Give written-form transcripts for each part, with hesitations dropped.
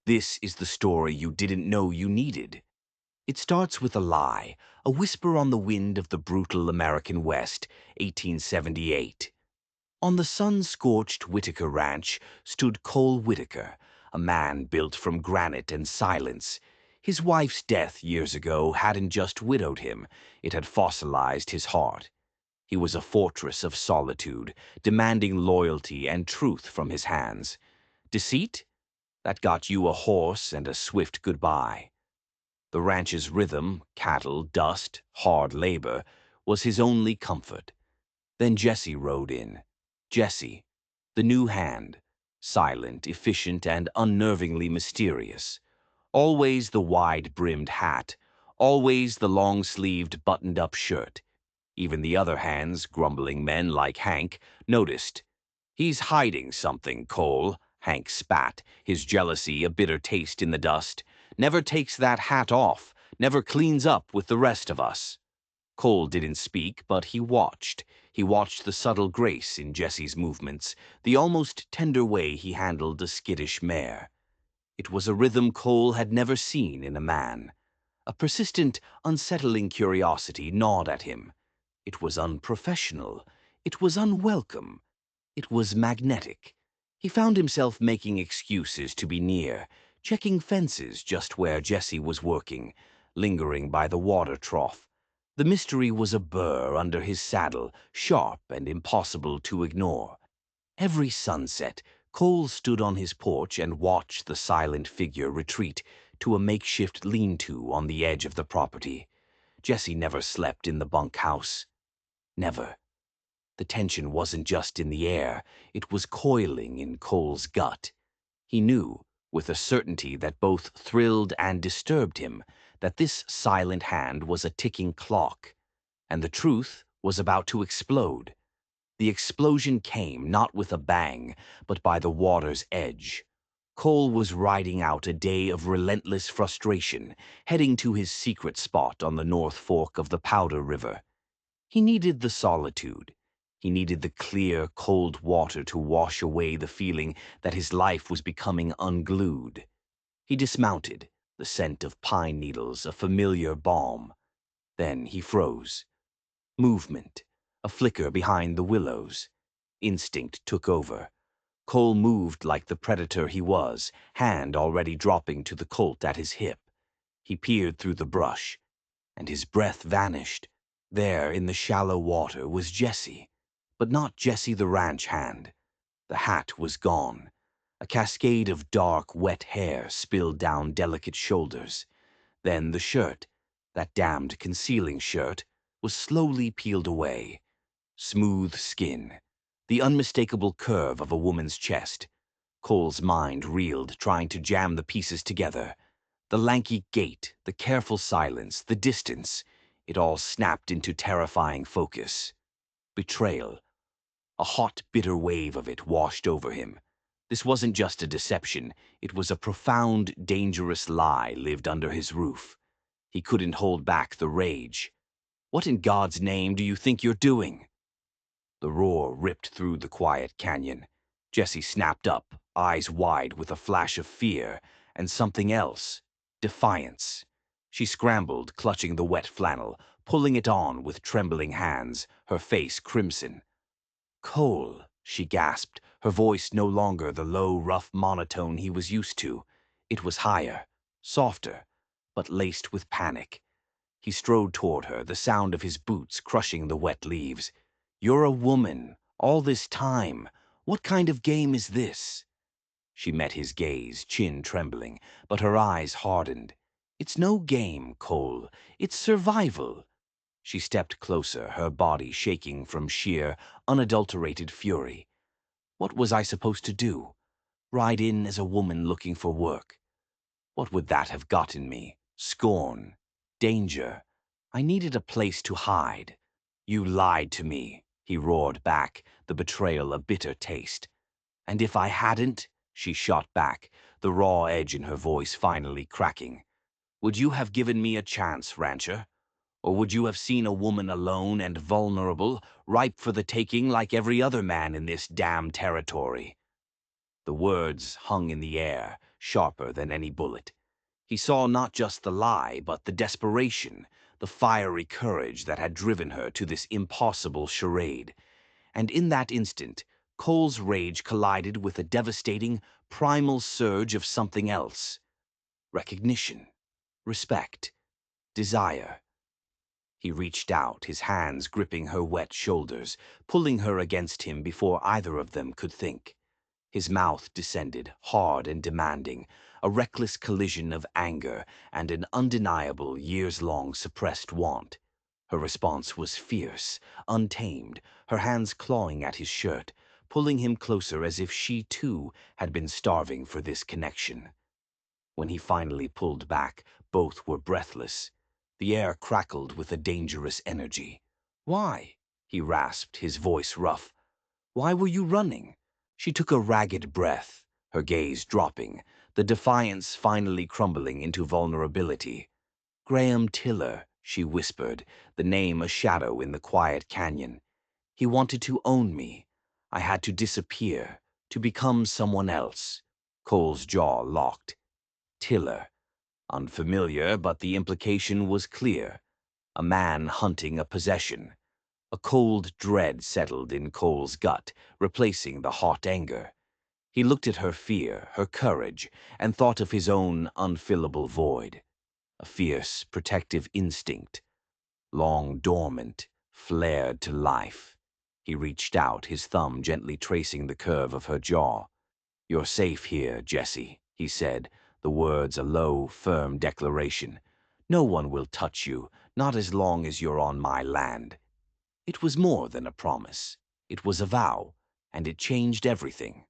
This is the story you didn't know you needed. It starts with a lie, a whisper on the wind of the brutal American West, 1878. On the sun-scorched Whitaker Ranch stood Cole Whitaker, a man built from granite and silence. His wife's death years ago hadn't just widowed him, it had fossilized his heart. He was a fortress of solitude, demanding loyalty and truth from his hands. Deceit? That got you a horse and a swift goodbye. The ranch's rhythm, cattle, dust, hard labor, was his only comfort. Then Jesse rode in. Jesse, the new hand, silent, efficient, and unnervingly mysterious. Always the wide-brimmed hat, always the long-sleeved buttoned-up shirt. Even the other hands, grumbling men like Hank, noticed. "He's hiding something, Cole," Hank spat, his jealousy a bitter taste in the dust. "Never takes that hat off, never cleans up with the rest of us." Cole didn't speak, but he watched. He watched the subtle grace in Jesse's movements, the almost tender way he handled a skittish mare. It was a rhythm Cole had never seen in a man. A persistent, unsettling curiosity gnawed at him. It was unprofessional. It was unwelcome. It was magnetic. He found himself making excuses to be near, checking fences just where Jesse was working, lingering by the water trough. The mystery was a burr under his saddle, sharp and impossible to ignore. Every sunset, Cole stood on his porch and watched the silent figure retreat to a makeshift lean-to on the edge of the property. Jesse never slept in the bunkhouse. Never. The tension wasn't just in the air, it was coiling in Cole's gut. He knew, with a certainty that both thrilled and disturbed him, that this silent hand was a ticking clock, and the truth was about to explode. The explosion came not with a bang, but by the water's edge. Cole was riding out a day of relentless frustration, heading to his secret spot on the North Fork of the Powder River. He needed the solitude. He needed the clear, cold water to wash away the feeling that his life was becoming unglued. He dismounted, the scent of pine needles a familiar balm. Then he froze. Movement, a flicker behind the willows. Instinct took over. Cole moved like the predator he was, hand already dropping to the Colt at his hip. He peered through the brush, and his breath vanished. There in the shallow water was Jesse, but not Jesse the ranch hand. The hat was gone. A cascade of dark, wet hair spilled down delicate shoulders. Then the shirt, that damned concealing shirt, was slowly peeled away. Smooth skin, the unmistakable curve of a woman's chest. Cole's mind reeled, trying to jam the pieces together. The lanky gait, the careful silence, the distance, it all snapped into terrifying focus. Betrayal. A hot, bitter wave of it washed over him. This wasn't just a deception, it was a profound, dangerous lie lived under his roof. He couldn't hold back the rage. "What in God's name do you think you're doing?" The roar ripped through the quiet canyon. Jesse snapped up, eyes wide with a flash of fear, and something else, defiance. She scrambled, clutching the wet flannel, pulling it on with trembling hands, her face crimson. "Cole," she gasped, her voice no longer the low, rough monotone he was used to. It was higher, softer, but laced with panic. He strode toward her, the sound of his boots crushing the wet leaves. "You're a woman, all this time. What kind of game is this?" She met his gaze, chin trembling, but her eyes hardened. "It's no game, Cole. It's survival." She stepped closer, her body shaking from sheer, unadulterated fury. What was I supposed to do? Ride in as a woman looking for work? What would that have gotten me? Scorn? Danger? I needed a place to hide. "You lied to me," he roared back, the betrayal a bitter taste. "And if I hadn't?" she shot back, the raw edge in her voice finally cracking. "Would you have given me a chance, rancher? Or would you have seen a woman alone and vulnerable, ripe for the taking like every other man in this damn territory?" The words hung in the air, sharper than any bullet. He saw not just the lie, but the desperation, the fiery courage that had driven her to this impossible charade. And in that instant, Cole's rage collided with a devastating, primal surge of something else. Recognition, respect, desire. He reached out, his hands gripping her wet shoulders, pulling her against him before either of them could think. His mouth descended, hard and demanding, a reckless collision of anger and an undeniable, years-long suppressed want. Her response was fierce, untamed, her hands clawing at his shirt, pulling him closer as if she, too, had been starving for this connection. When he finally pulled back, both were breathless. The air crackled with a dangerous energy. "Why?" he rasped, his voice rough. "Why were you running?" She took a ragged breath, her gaze dropping, the defiance finally crumbling into vulnerability. "Graham Tiller," she whispered, the name a shadow in the quiet canyon. "He wanted to own me. I had to disappear, to become someone else." Cole's jaw locked. Tiller. Unfamiliar, but the implication was clear. A man hunting a possession. A cold dread settled in Cole's gut, replacing the hot anger. He looked at her fear, her courage, and thought of his own unfillable void. A fierce, protective instinct, long dormant, flared to life. He reached out, his thumb gently tracing the curve of her jaw. "You're safe here, Jessie," he said, the words a low, firm declaration. "No one will touch you, not as long as you're on my land." It was more than a promise. It was a vow, and it changed everything.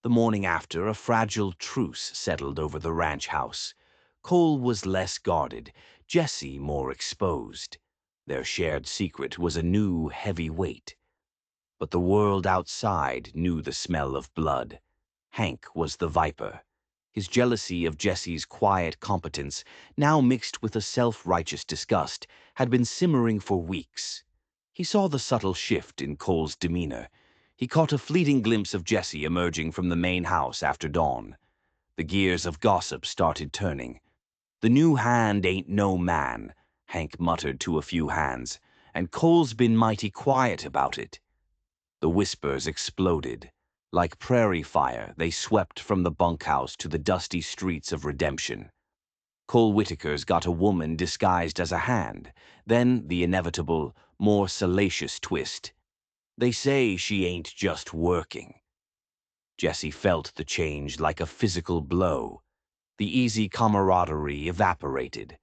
The morning after, a fragile truce settled over the ranch house. Cole was less guarded, Jessie more exposed. Their shared secret was a new, heavy weight. But the world outside knew the smell of blood. Hank was the viper. His jealousy of Jessie's quiet competence, now mixed with a self-righteous disgust, had been simmering for weeks. He saw the subtle shift in Cole's demeanor. He caught a fleeting glimpse of Jessie emerging from the main house after dawn. The gears of gossip started turning. "The new hand ain't no man," Hank muttered to a few hands, "and Cole's been mighty quiet about it." The whispers exploded. Like prairie fire, they swept from the bunkhouse to the dusty streets of Redemption. Cole Whitaker's got a woman disguised as a hand, then the inevitable, more salacious twist. "They say she ain't just working." Jessie felt the change like a physical blow. The easy camaraderie evaporated.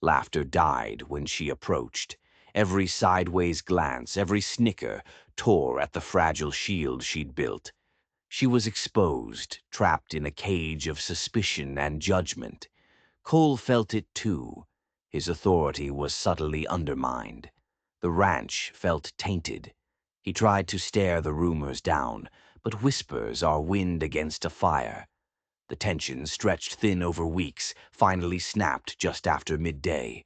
Laughter died when she approached. Every sideways glance, every snicker, tore at the fragile shield she'd built. She was exposed, trapped in a cage of suspicion and judgment. Cole felt it too. His authority was subtly undermined. The ranch felt tainted. He tried to stare the rumors down, but whispers are wind against a fire. The tension, stretched thin over weeks, finally snapped just after midday.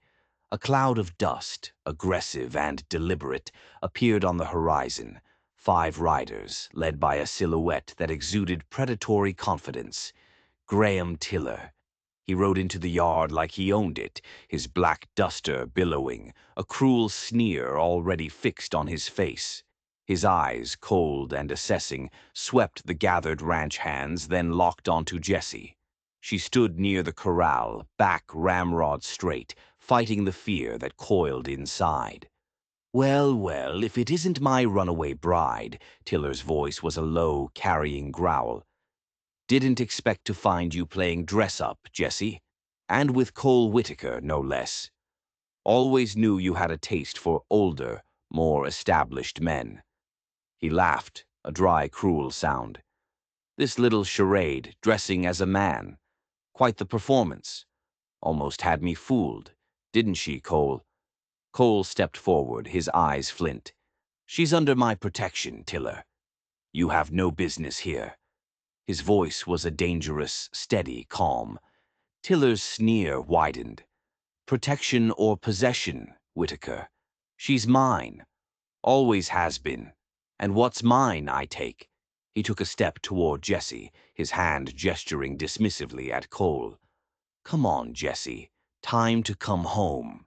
A cloud of dust, aggressive and deliberate, appeared on the horizon. 5 riders, led by a silhouette that exuded predatory confidence. Graham Tiller. He rode into the yard like he owned it, his black duster billowing, a cruel sneer already fixed on his face. His eyes, cold and assessing, swept the gathered ranch hands, then locked onto Jessie. She stood near the corral, back ramrod straight, fighting the fear that coiled inside. "Well, well, if it isn't my runaway bride," Tiller's voice was a low, carrying growl. "Didn't expect to find you playing dress-up, Jessie. And with Cole Whitaker, no less. Always knew you had a taste for older, more established men." He laughed, a dry, cruel sound. "This little charade, dressing as a man. Quite the performance. Almost had me fooled. Didn't she, Cole?" Cole stepped forward, his eyes flint. "She's under my protection, Tiller. You have no business here." His voice was a dangerous, steady calm. Tiller's sneer widened. "Protection or possession, Whitaker. She's mine. Always has been. And what's mine, I take. He took a step toward Jesse, his hand gesturing dismissively at Cole. "Come on, Jesse. Time to come home."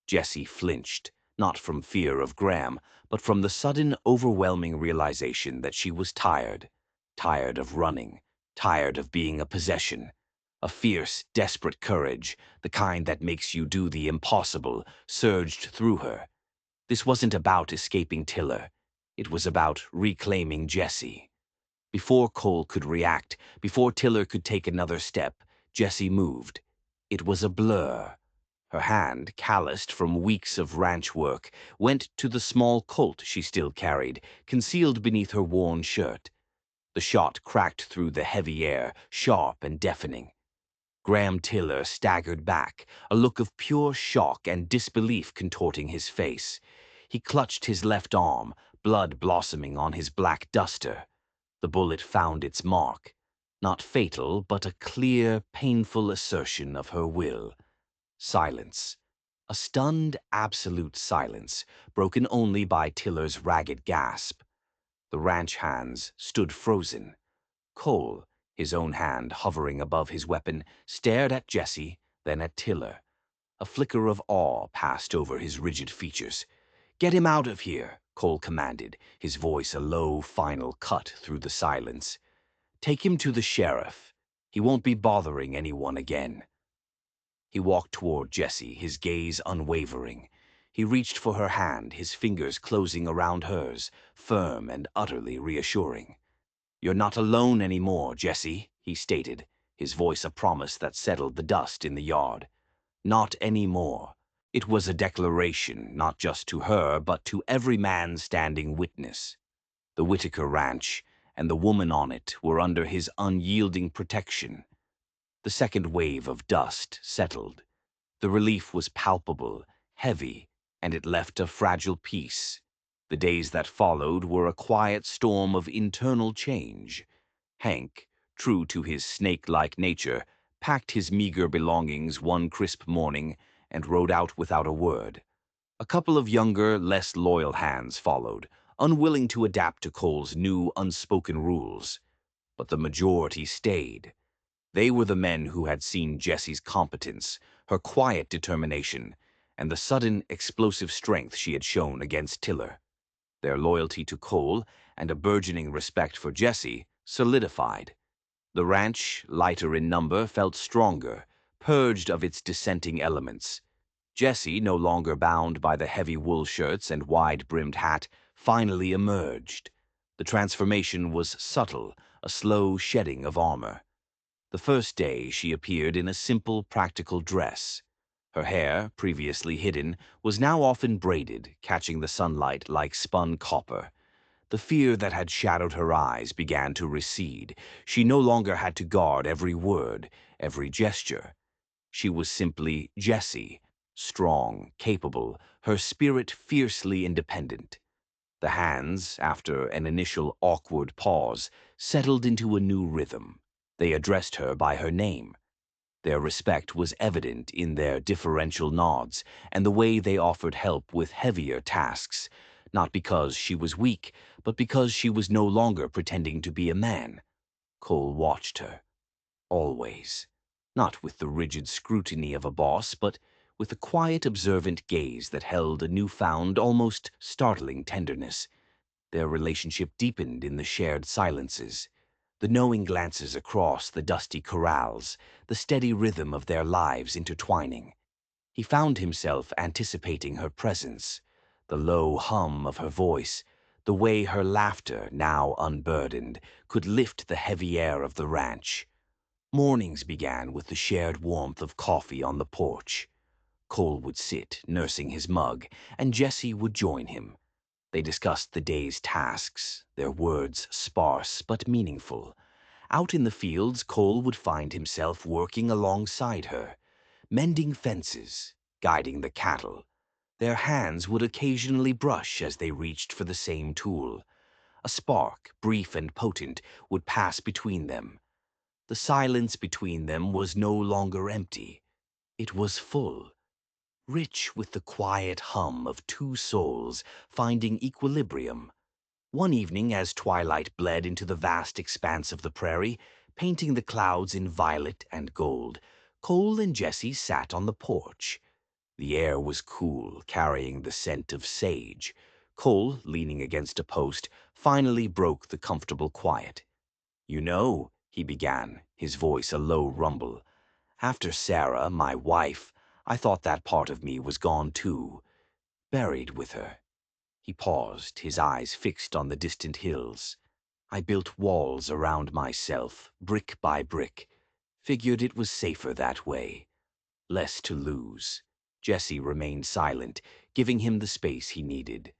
Jesse flinched, not from fear of Graham, but from the sudden, overwhelming realization that she was tired. Tired of running. Tired of being a possession. A fierce, desperate courage, the kind that makes you do the impossible, surged through her. This wasn't about escaping Tiller. It was about reclaiming Jesse. Before Cole could react, before Tiller could take another step, Jesse moved. It was a blur. Her hand, calloused from weeks of ranch work, went to the small Colt she still carried, concealed beneath her worn shirt. The shot cracked through the heavy air, sharp and deafening. Graham Tiller staggered back, a look of pure shock and disbelief contorting his face. He clutched his left arm, blood blossoming on his black duster. The bullet found its mark. Not fatal, but a clear, painful assertion of her will. Silence. A stunned, absolute silence, broken only by Tiller's ragged gasp. The ranch hands stood frozen. Cole, his own hand hovering above his weapon, stared at Jesse, then at Tiller. A flicker of awe passed over his rigid features. "Get him out of here," Cole commanded, his voice a low, final cut through the silence. "Take him to the sheriff. He won't be bothering anyone again." He walked toward Jesse, his gaze unwavering. He reached for her hand, his fingers closing around hers, firm and utterly reassuring. "You're not alone anymore, Jesse," he stated, his voice a promise that settled the dust in the yard. "Not anymore." It was a declaration, not just to her, but to every man standing witness. The Whitaker Ranch and the woman on it were under his unyielding protection. The second wave of dust settled. The relief was palpable, heavy, and it left a fragile peace. The days that followed were a quiet storm of internal change. Hank, true to his snake-like nature, packed his meager belongings one crisp morning and rode out without a word. A couple of younger, less loyal hands followed, unwilling to adapt to Cole's new, unspoken rules. But the majority stayed. They were the men who had seen Jessie's competence, her quiet determination, and the sudden, explosive strength she had shown against Tiller. Their loyalty to Cole and a burgeoning respect for Jesse solidified. The ranch, lighter in number, felt stronger, purged of its dissenting elements. Jesse, no longer bound by the heavy wool shirts and wide-brimmed hat, finally emerged. The transformation was subtle, a slow shedding of armor. The first day she appeared in a simple, practical dress. Her hair, previously hidden, was now often braided, catching the sunlight like spun copper. The fear that had shadowed her eyes began to recede. She no longer had to guard every word, every gesture. She was simply Jessie, strong, capable, her spirit fiercely independent. The hands, after an initial awkward pause, settled into a new rhythm. They addressed her by her name. Their respect was evident in their differential nods and the way they offered help with heavier tasks, not because she was weak, but because she was no longer pretending to be a man. Cole watched her. Always. Not with the rigid scrutiny of a boss, but with a quiet, observant gaze that held a newfound, almost startling tenderness. Their relationship deepened in the shared silences. The knowing glances across the dusty corrals, the steady rhythm of their lives intertwining. He found himself anticipating her presence, the low hum of her voice, the way her laughter, now unburdened, could lift the heavy air of the ranch. Mornings began with the shared warmth of coffee on the porch. Cole would sit, nursing his mug, and Jesse would join him. They discussed the day's tasks, their words sparse but meaningful. Out in the fields, Cole would find himself working alongside her, mending fences, guiding the cattle. Their hands would occasionally brush as they reached for the same tool. A spark, brief and potent, would pass between them. The silence between them was no longer empty. It was full, rich with the quiet hum of two souls finding equilibrium. One evening, as twilight bled into the vast expanse of the prairie, painting the clouds in violet and gold, Cole and Jesse sat on the porch. The air was cool, carrying the scent of sage. Cole, leaning against a post, finally broke the comfortable quiet. "You know," he began, his voice a low rumble, "after Sarah, my wife, I thought that part of me was gone too, buried with her." He paused, his eyes fixed on the distant hills. "I built walls around myself, brick by brick. Figured it was safer that way. Less to lose." Jesse remained silent, giving him the space he needed.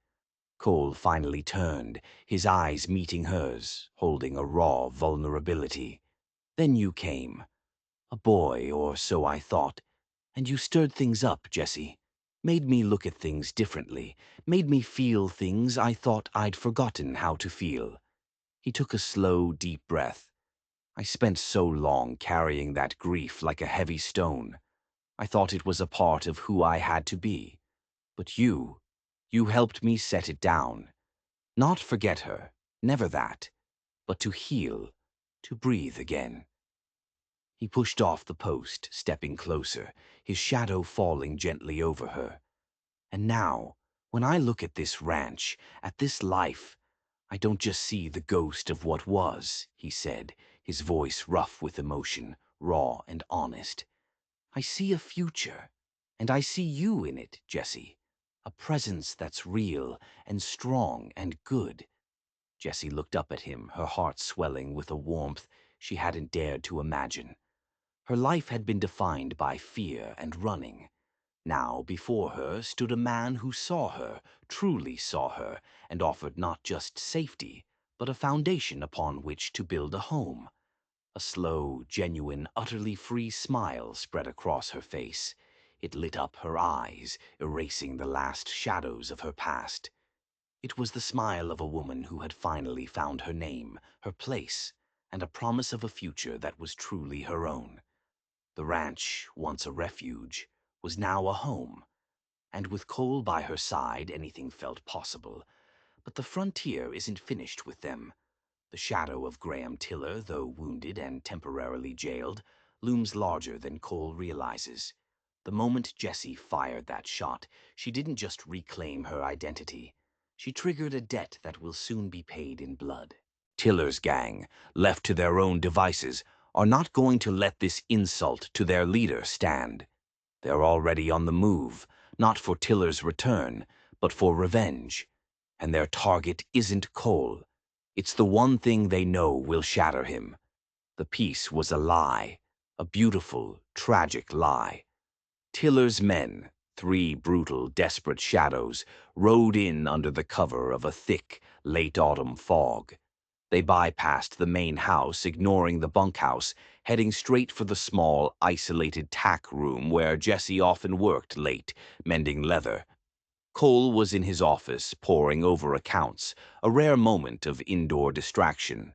Cole finally turned, his eyes meeting hers, holding a raw vulnerability. "Then you came. A boy, or so I thought. And you stirred things up, Jesse. Made me look at things differently. Made me feel things I thought I'd forgotten how to feel." He took a slow, deep breath. "I spent so long carrying that grief like a heavy stone. I thought it was a part of who I had to be. But you helped me set it down. Not forget her, never that, but to heal, to breathe again." He pushed off the post, stepping closer, his shadow falling gently over her. "And now, when I look at this ranch, at this life, I don't just see the ghost of what was," he said, his voice rough with emotion, raw and honest. "I see a future, and I see you in it, Jesse. A presence that's real and strong and good." Jessie looked up at him, her heart swelling with a warmth she hadn't dared to imagine. Her life had been defined by fear and running. Now before her stood a man who saw her, truly saw her, and offered not just safety, but a foundation upon which to build a home. A slow, genuine, utterly free smile spread across her face. It lit up her eyes, erasing the last shadows of her past. It was the smile of a woman who had finally found her name, her place, and a promise of a future that was truly her own. The ranch, once a refuge, was now a home, and with Cole by her side anything felt possible. But the frontier isn't finished with them. The shadow of Graham Tiller, though wounded and temporarily jailed, looms larger than Cole realizes. The moment Jessie fired that shot, she didn't just reclaim her identity. She triggered a debt that will soon be paid in blood. Tiller's gang, left to their own devices, are not going to let this insult to their leader stand. They're already on the move, not for Tiller's return, but for revenge. And their target isn't Cole. It's the one thing they know will shatter him. The peace was a lie, a beautiful, tragic lie. Tiller's men, three brutal, desperate shadows, rode in under the cover of a thick, late-autumn fog. They bypassed the main house, ignoring the bunkhouse, heading straight for the small, isolated tack room where Jesse often worked late, mending leather. Cole was in his office, poring over accounts, a rare moment of indoor distraction.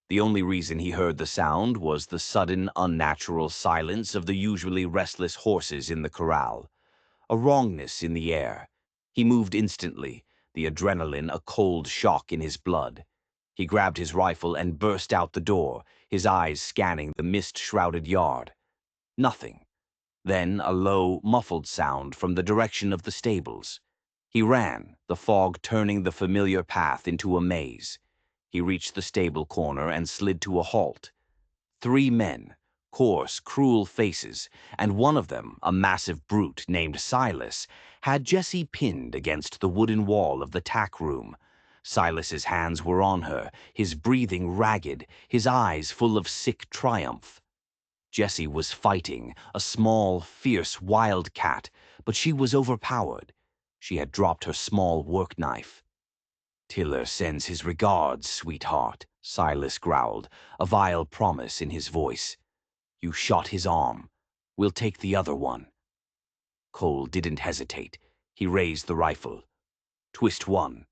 The only reason he heard the sound was the sudden, unnatural silence of the usually restless horses in the corral. A wrongness in the air. He moved instantly, the adrenaline a cold shock in his blood. He grabbed his rifle and burst out the door, his eyes scanning the mist-shrouded yard. Nothing. Then a low, muffled sound from the direction of the stables. He ran, the fog turning the familiar path into a maze. He reached the stable corner and slid to a halt. Three men, coarse, cruel faces, and one of them, a massive brute named Silas, had Jessie pinned against the wooden wall of the tack room. Silas's hands were on her, his breathing ragged, his eyes full of sick triumph. Jessie was fighting, a small, fierce wildcat, but she was overpowered. She had dropped her small work knife. "Tiller sends his regards, sweetheart," Silas growled, a vile promise in his voice. "You shot his arm. We'll take the other one." Cole didn't hesitate. He raised the rifle. Twist one.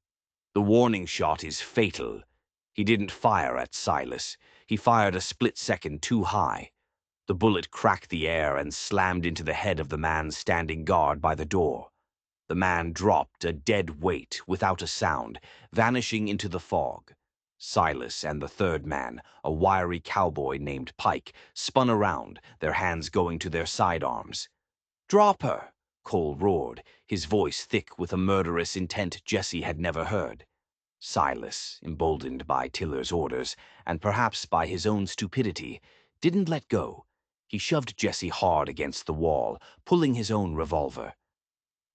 The warning shot is fatal. He didn't fire at Silas. He fired a split second too high. The bullet cracked the air and slammed into the head of the man standing guard by the door. The man dropped a dead weight without a sound, vanishing into the fog. Silas and the third man, a wiry cowboy named Pike, spun around, their hands going to their sidearms. "Drop her!" Cole roared, his voice thick with a murderous intent Jesse had never heard. Silas, emboldened by Tiller's orders, and perhaps by his own stupidity, didn't let go. He shoved Jesse hard against the wall, pulling his own revolver.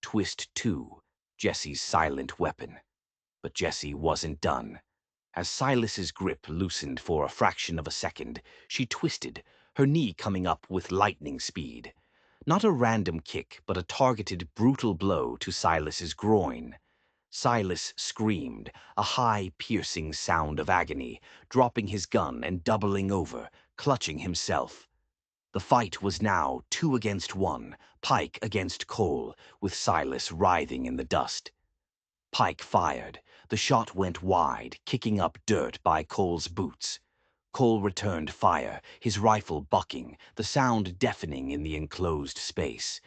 Twist 2, Jesse's silent weapon. But Jesse wasn't done. As Silas's grip loosened for a fraction of a second, she twisted, her knee coming up with lightning speed. Not a random kick, but a targeted, brutal blow to Silas's groin. Silas screamed, a high, piercing sound of agony, dropping his gun and doubling over, clutching himself. The fight was now 2 against 1, Pike against Cole, with Silas writhing in the dust. Pike fired. The shot went wide, kicking up dirt by Cole's boots. Cole returned fire, his rifle bucking, the sound deafening in the enclosed space.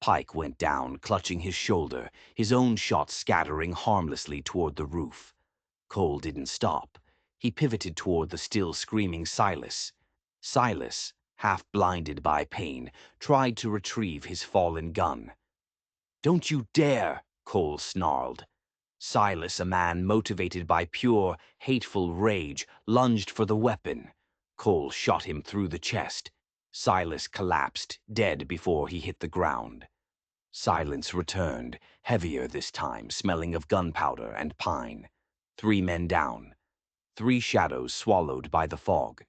Pike went down, clutching his shoulder, his own shot scattering harmlessly toward the roof. Cole didn't stop. He pivoted toward the still screaming Silas. Silas, half blinded by pain, tried to retrieve his fallen gun. "Don't you dare!" Cole snarled. Silas, a man motivated by pure, hateful rage, lunged for the weapon. Cole shot him through the chest. Silas collapsed, dead before he hit the ground. Silence returned, heavier this time, smelling of gunpowder and pine. 3 men down. 3 shadows swallowed by the fog.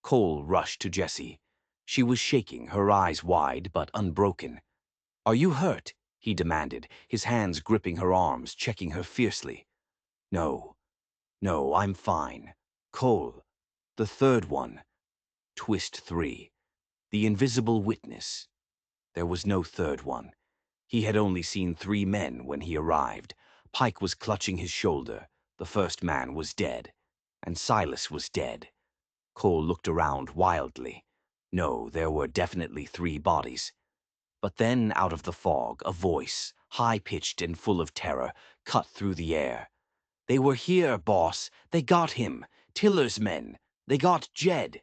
Cole rushed to Jesse. She was shaking, her eyes wide but unbroken. "Are you hurt?" he demanded, his hands gripping her arms, checking her fiercely. No, I'm fine. Cole, the third one. Twist 3. The invisible witness. There was no third one. He had only seen 3 men when he arrived. Pike was clutching his shoulder. The first man was dead. And Silas was dead. Cole looked around wildly. No, there were definitely 3 bodies. But then, out of the fog, a voice, high-pitched and full of terror, cut through the air. "They were here, boss. They got him. Tiller's men. They got Jed."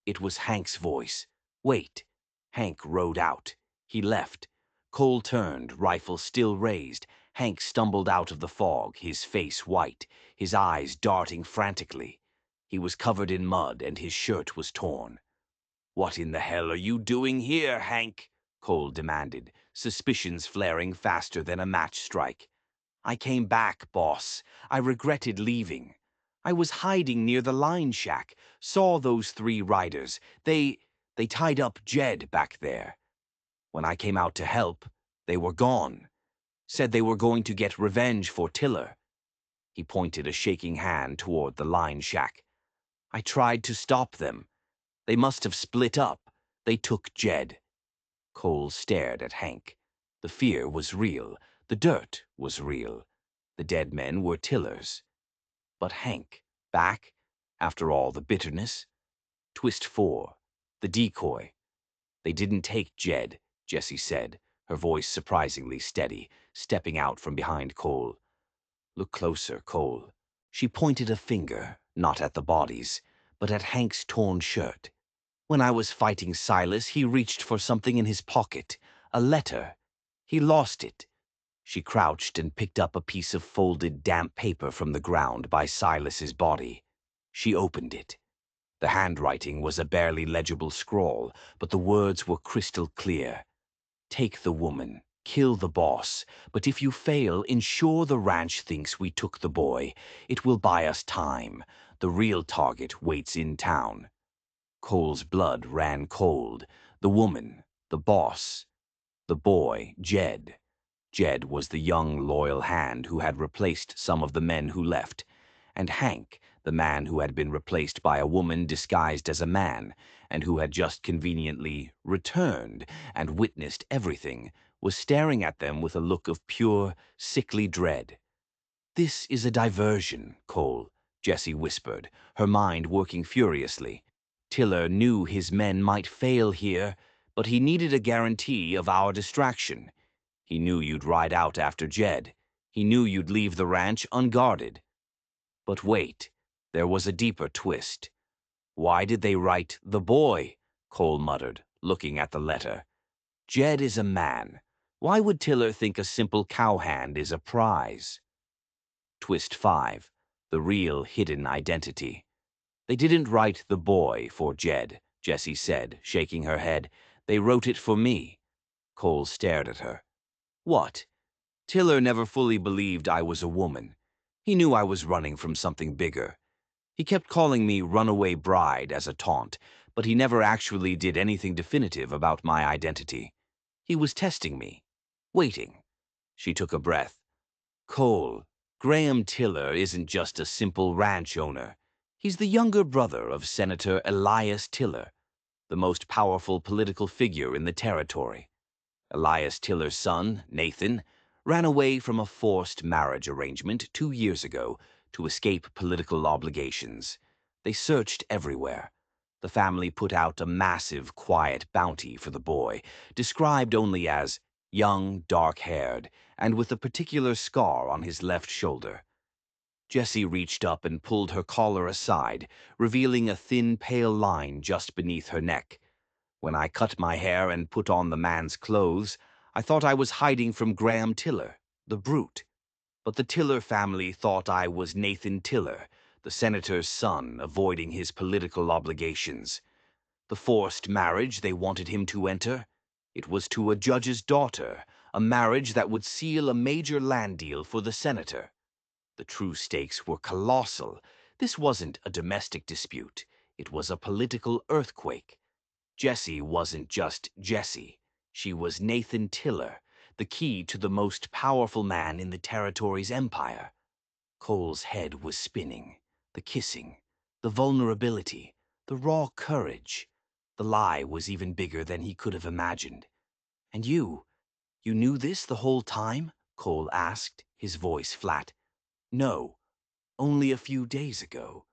It was Hank's voice. "Wait." Hank rode out. He left. Cole turned, rifle still raised. Hank stumbled out of the fog, his face white, his eyes darting frantically. He was covered in mud and his shirt was torn. "What in the hell are you doing here, Hank?" Cole demanded, suspicions flaring faster than a match strike. "I came back, boss. I regretted leaving. I was hiding near the line shack, saw those 3 riders. They tied up Jed back there. When I came out to help, they were gone. Said they were going to get revenge for Tiller." He pointed a shaking hand toward the line shack. "I tried to stop them. They must have split up. They took Jed." Cole stared at Hank. The fear was real. The dirt was real. The dead men were Tiller's. But Hank, back, after all the bitterness? Twist 4. The decoy. "They didn't take Jed," Jessie said, her voice surprisingly steady, stepping out from behind Cole. "Look closer, Cole." She pointed a finger, not at the bodies, but at Hank's torn shirt. "When I was fighting Silas, he reached for something in his pocket. A letter. He lost it." She crouched and picked up a piece of folded, damp paper from the ground by Silas's body. She opened it. The handwriting was a barely legible scrawl, but the words were crystal clear. "Take the woman. Kill the boss. But if you fail, ensure the ranch thinks we took the boy. It will buy us time. The real target waits in town." Cole's blood ran cold. The woman, the boss, the boy, Jed. Jed was the young, loyal hand who had replaced some of the men who left. And Hank, the man who had been replaced by a woman disguised as a man, and who had just conveniently returned and witnessed everything, was staring at them with a look of pure, sickly dread. "This is a diversion, Cole," Jessie whispered, her mind working furiously. "Tiller knew his men might fail here, but he needed a guarantee of our distraction. He knew you'd ride out after Jed. He knew you'd leave the ranch unguarded. But wait, there was a deeper twist. Why did they write the boy? Cole muttered, looking at the letter. Jed is a man. Why would Tiller think a simple cowhand is a prize? Twist 5. The real hidden identity. They didn't write the boy for Jed, Jessie said, shaking her head. They wrote it for me. Cole stared at her. What? Tiller never fully believed I was a woman. He knew I was running from something bigger. He kept calling me runaway bride as a taunt, but he never actually did anything definitive about my identity. He was testing me. Waiting. She took a breath. Cole, Graham Tiller isn't just a simple ranch owner. He's the younger brother of Senator Elias Tiller, the most powerful political figure in the territory. Elias Tiller's son, Nathan, ran away from a forced marriage arrangement 2 years ago to escape political obligations. They searched everywhere. The family put out a massive, quiet bounty for the boy, described only as young, dark-haired, and with a particular scar on his left shoulder. Jessie reached up and pulled her collar aside, revealing a thin, pale line just beneath her neck. When I cut my hair and put on the man's clothes, I thought I was hiding from Graham Tiller, the brute. But the Tiller family thought I was Nathan Tiller, the senator's son, avoiding his political obligations. The forced marriage they wanted him to enter? It was to a judge's daughter, a marriage that would seal a major land deal for the senator. The true stakes were colossal. This wasn't a domestic dispute. It was a political earthquake. Jessie wasn't just Jessie. She was Nathan Tiller, the key to the most powerful man in the territory's empire. Cole's head was spinning. The kissing, the vulnerability, the raw courage. The lie was even bigger than he could have imagined. And you knew this the whole time? Cole asked, his voice flat. No, only a few days ago.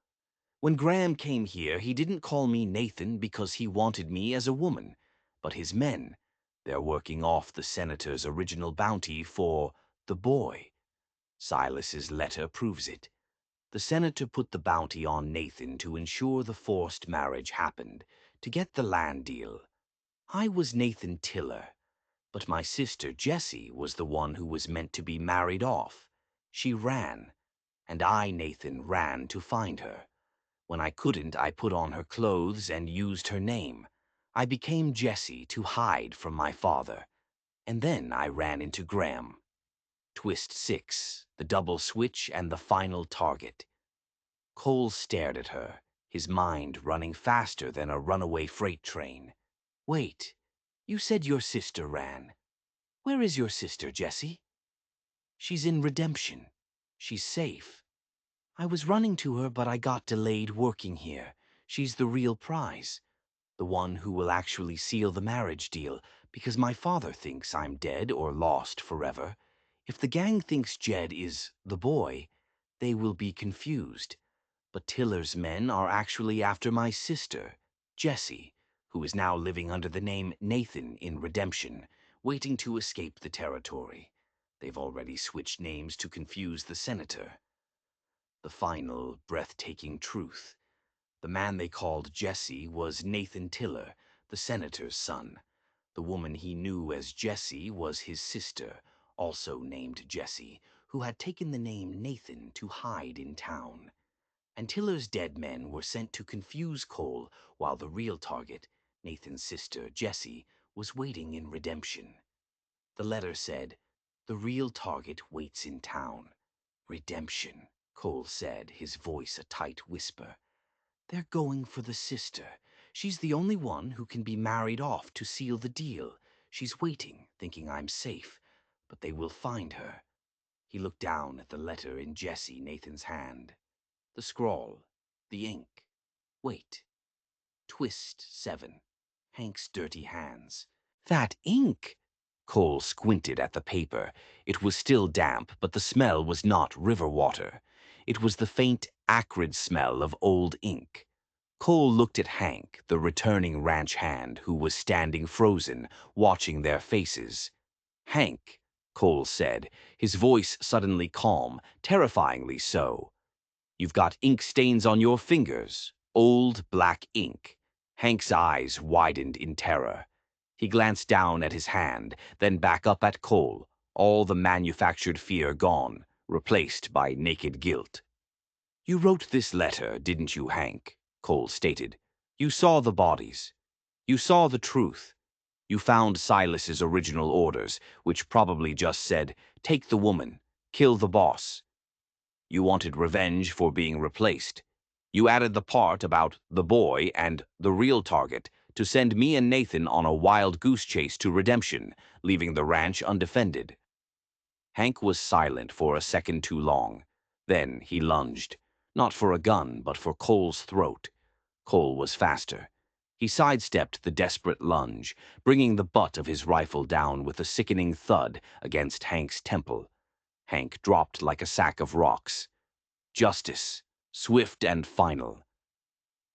When Graham came here, he didn't call me Nathan because he wanted me as a woman, but his men, they're working off the senator's original bounty for the boy. Silas's letter proves it. The senator put the bounty on Nathan to ensure the forced marriage happened, to get the land deal. I was Nathan Tiller, but my sister Jessie was the one who was meant to be married off. She ran, and I, Nathan, ran to find her. When I couldn't, I put on her clothes and used her name. I became Jessie to hide from my father. And then I ran into Graham. Twist 6, the double switch and the final target. Cole stared at her, his mind running faster than a runaway freight train. Wait, you said your sister ran. Where is your sister, Jessie? She's in Redemption. She's safe. I was running to her, but I got delayed working here. She's the real prize. The one who will actually seal the marriage deal, because my father thinks I'm dead or lost forever. If the gang thinks Jed is the boy, they will be confused. But Tiller's men are actually after my sister, Jessie, who is now living under the name Nathan in Redemption, waiting to escape the territory. They've already switched names to confuse the senator. The final, breathtaking truth. The man they called Jessie was Nathan Tiller, the senator's son. The woman he knew as Jessie was his sister, also named Jessie, who had taken the name Nathan to hide in town. And Tiller's dead men were sent to confuse Cole, while the real target, Nathan's sister, Jessie, was waiting in Redemption. The letter said, "The real target waits in town." Redemption, Cole said, his voice a tight whisper. They're going for the sister. She's the only one who can be married off to seal the deal. She's waiting, thinking I'm safe, but they will find her. He looked down at the letter in Jessie, Nathan's hand. The scrawl, the ink. Wait. Twist 7. Hank's dirty hands. That ink! Cole squinted at the paper. It was still damp, but the smell was not river water. It was the faint, acrid smell of old ink. Cole looked at Hank, the returning ranch hand, who was standing frozen, watching their faces. Hank, Cole said, his voice suddenly calm, terrifyingly so. "You've got ink stains on your fingers, old black ink." Hank's eyes widened in terror. He glanced down at his hand, then back up at Cole, all the manufactured fear gone, replaced by naked guilt. "You wrote this letter, didn't you, Hank?" Cole stated. "You saw the bodies. You saw the truth. You found Silas's original orders, which probably just said, 'Take the woman, kill the boss.' You wanted revenge for being replaced. You added the part about the boy and the real target to send me and Nathan on a wild goose chase to redemption, leaving the ranch undefended." Hank was silent for a second too long. Then he lunged, not for a gun, but for Cole's throat. Cole was faster. He sidestepped the desperate lunge, bringing the butt of his rifle down with a sickening thud against Hank's temple. Hank dropped like a sack of rocks. Justice, swift and final.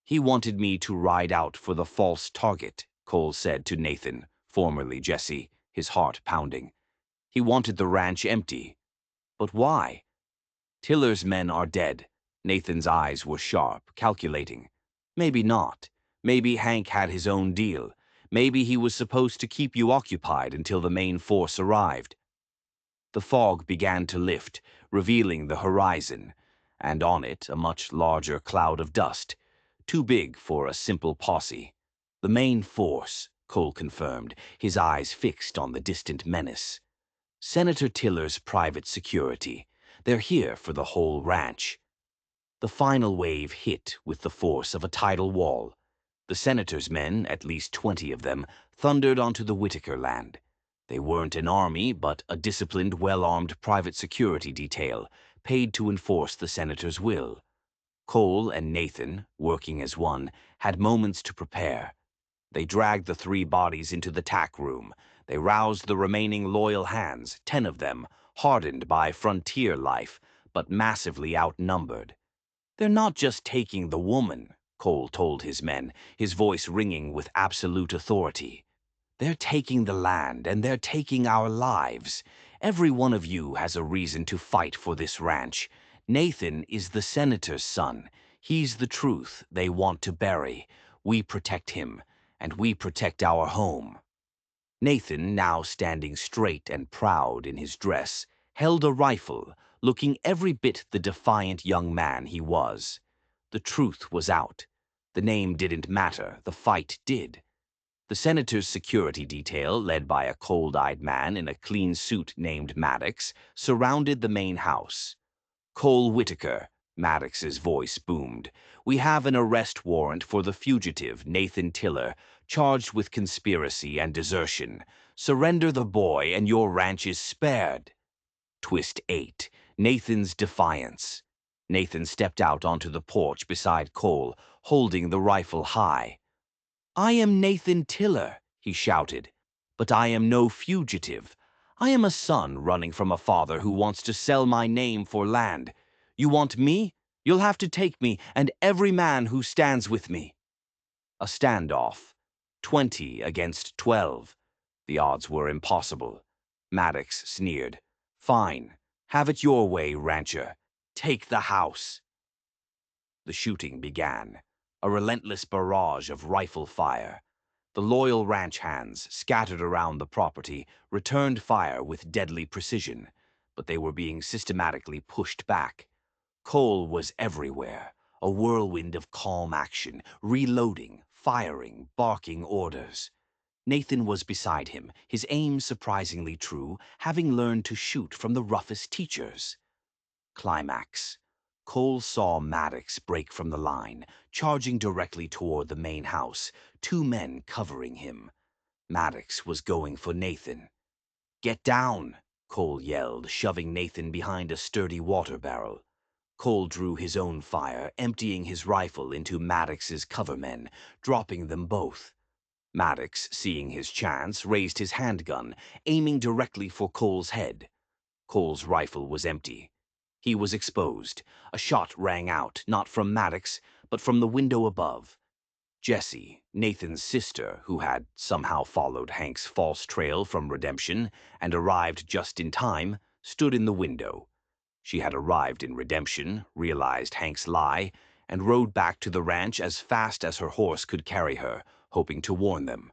"He wanted me to ride out for the false target," Cole said to Nathan, formerly Jesse, his heart pounding. "He wanted the ranch empty. But why?" "Tiller's men are dead." Nathan's eyes were sharp, calculating. "Maybe not. Maybe Hank had his own deal. Maybe he was supposed to keep you occupied until the main force arrived." The fog began to lift, revealing the horizon, and on it a much larger cloud of dust, too big for a simple posse. "The main force," Cole confirmed, his eyes fixed on the distant menace. "Senator Tiller's private security. They're here for the whole ranch." The final wave hit with the force of a tidal wall. The senator's men, at least 20 of them, thundered onto the Whitaker land. They weren't an army, but a disciplined, well-armed private security detail, paid to enforce the senator's will. Cole and Nathan, working as one, had moments to prepare. They dragged the 3 bodies into the tack room. They roused the remaining loyal hands, 10 of them, hardened by frontier life, but massively outnumbered. "They're not just taking the woman," Cole told his men, his voice ringing with absolute authority. "They're taking the land, and they're taking our lives. Every one of you has a reason to fight for this ranch. Nathan is the senator's son. He's the truth they want to bury. We protect him, and we protect our home." Nathan, now standing straight and proud in his dress, held a rifle, looking every bit the defiant young man he was. The truth was out. The name didn't matter, the fight did. The senator's security detail, led by a cold-eyed man in a clean suit named Maddox, surrounded the main house. "Cole Whitaker," Maddox's voice boomed. "We have an arrest warrant for the fugitive, Nathan Tiller, charged with conspiracy and desertion. Surrender the boy and your ranch is spared." Twist 8. Nathan's Defiance. Nathan stepped out onto the porch beside Cole, holding the rifle high. "I am Nathan Tiller," he shouted, "but I am no fugitive. I am a son running from a father who wants to sell my name for land. You want me? You'll have to take me and every man who stands with me." A standoff. 20 against 12. The odds were impossible. Maddox sneered. "Fine. Have it your way, rancher. Take the house." The shooting began, a relentless barrage of rifle fire. The loyal ranch hands, scattered around the property, returned fire with deadly precision, but they were being systematically pushed back. Cole was everywhere, a whirlwind of calm action, reloading, firing, barking orders. Nathan was beside him, his aim surprisingly true, having learned to shoot from the roughest teachers. Climax. Cole saw Maddox break from the line, charging directly toward the main house, 2 men covering him. Maddox was going for Nathan. "Get down!" Cole yelled, shoving Nathan behind a sturdy water barrel. Cole drew his own fire, emptying his rifle into Maddox's cover men, dropping them both. Maddox, seeing his chance, raised his handgun, aiming directly for Cole's head. Cole's rifle was empty. He was exposed. A shot rang out, not from Maddox, but from the window above. Jessie, Nathan's sister, who had somehow followed Hank's false trail from Redemption and arrived just in time, stood in the window. She had arrived in Redemption, realized Hank's lie, and rode back to the ranch as fast as her horse could carry her, hoping to warn them.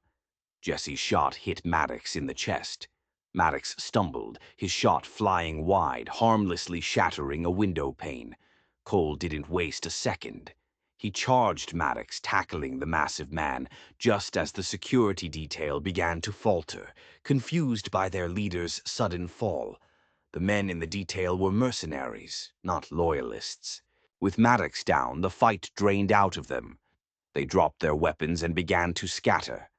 Jessie's shot hit Maddox in the chest. Maddox stumbled, his shot flying wide, harmlessly shattering a window pane. Cole didn't waste a second. He charged Maddox, tackling the massive man, just as the security detail began to falter, confused by their leader's sudden fall. The men in the detail were mercenaries, not loyalists. With Maddox down, the fight drained out of them. They dropped their weapons and began to scatter.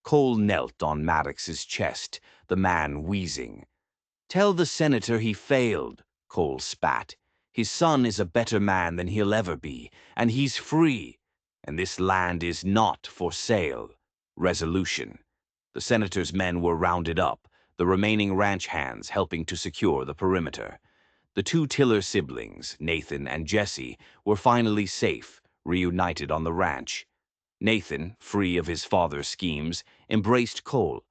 Cole knelt on Maddox's chest, the man wheezing. "Tell the senator he failed," Cole spat. "His son is a better man than he'll ever be, and he's free. And this land is not for sale." Resolution. The senator's men were rounded up, the remaining ranch hands helping to secure the perimeter. The two Tiller siblings, Nathan and Jessie, were finally safe, reunited on the ranch. Nathan, free of his father's schemes, embraced Cole.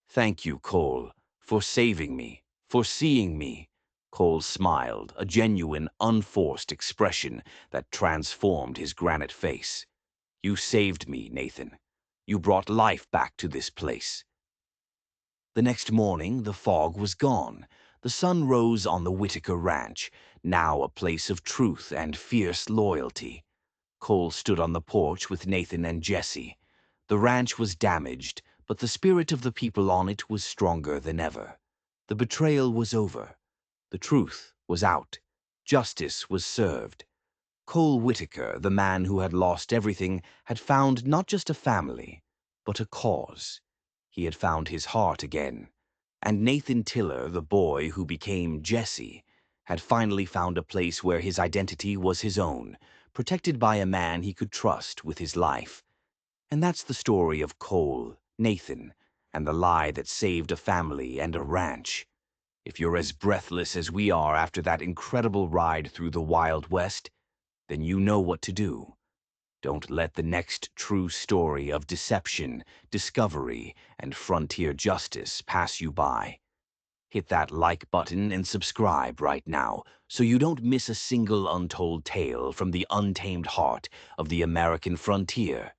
"Thank you, Cole, for saving me, for seeing me." Cole smiled, a genuine, unforced expression that transformed his granite face. "You saved me, Nathan. You brought life back to this place." The next morning, the fog was gone. The sun rose on the Whitaker Ranch, now a place of truth and fierce loyalty. Cole stood on the porch with Nathan and Jessie. The ranch was damaged, but the spirit of the people on it was stronger than ever. The betrayal was over. The truth was out. Justice was served. Cole Whitaker, the man who had lost everything, had found not just a family, but a cause. He had found his heart again. And Nathan Tiller, the boy who became Jesse, had finally found a place where his identity was his own, protected by a man he could trust with his life. And that's the story of Cole, Nathan, and the lie that saved a family and a ranch. If you're as breathless as we are after that incredible ride through the Wild West, then you know what to do. Don't let the next true story of deception, discovery, and frontier justice pass you by. Hit that like button and subscribe right now so you don't miss a single untold tale from the untamed heart of the American frontier.